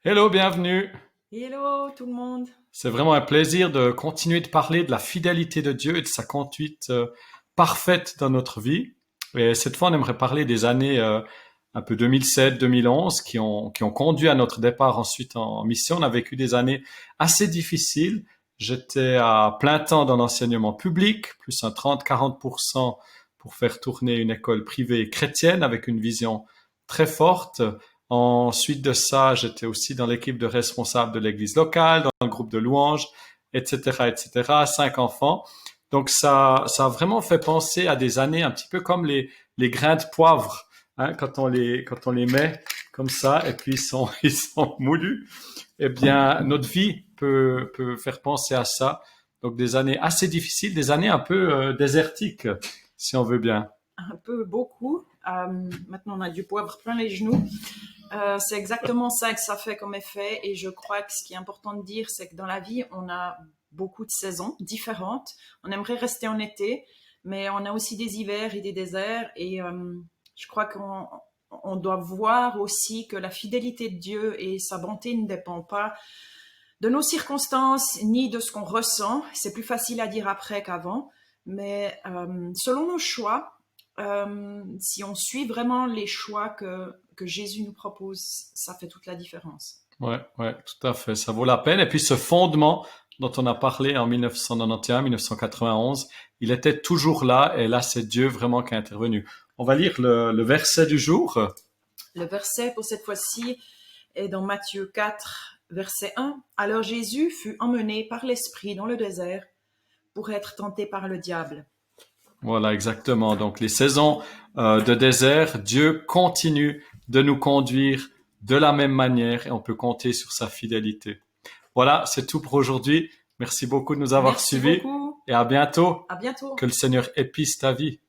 Hello, bienvenue. Hello tout le monde. C'est vraiment un plaisir de continuer de parler de la fidélité de Dieu et de sa conduite parfaite dans notre vie. Et cette fois, on aimerait parler des années un peu 2007-2011 qui ont conduit à notre départ ensuite en mission. On a vécu des années assez difficiles. J'étais à plein temps dans l'enseignement public, plus un 30-40% pour faire tourner une école privée chrétienne avec une vision très forte. Ensuite de ça, j'étais aussi dans l'équipe de responsables de l'église locale, dans le groupe de louanges, etc., etc. 5 enfants. Donc ça a vraiment fait penser à des années un petit peu comme les grains de poivre, hein, quand on les met comme ça et puis ils sont moulus. Eh bien, notre vie peut faire penser à ça. Donc des années assez difficiles, des années un peu désertiques, si on veut bien. Un peu beaucoup. Maintenant, on a du poivre plein les genoux. C'est exactement ça que ça fait comme effet. Et je crois que ce qui est important de dire, c'est que dans la vie, on a beaucoup de saisons différentes. On aimerait rester en été, mais on a aussi des hivers et des déserts. Et je crois qu'on doit voir aussi que la fidélité de Dieu et sa bonté ne dépend pas de nos circonstances ni de ce qu'on ressent. C'est plus facile à dire après qu'avant. Mais selon nos choix, si on suit vraiment les choix que Jésus nous propose, ça fait toute la différence. Ouais, ouais, tout à fait. Ça vaut la peine. Et puis ce fondement dont on a parlé en 1991, 1991, il était toujours là. Et là, c'est Dieu vraiment qui est intervenu. On va lire le verset du jour. Le verset pour cette fois-ci est dans Matthieu 4, verset 1. Alors Jésus fut emmené par l'Esprit dans le désert pour être tenté par le diable. Voilà, exactement. Donc les saisons de désert, Dieu continue de nous conduire de la même manière et on peut compter sur sa fidélité. Voilà, c'est tout pour aujourd'hui. Merci beaucoup de nous avoir Merci suivis beaucoup. et à bientôt. À bientôt. Que le Seigneur épice ta vie.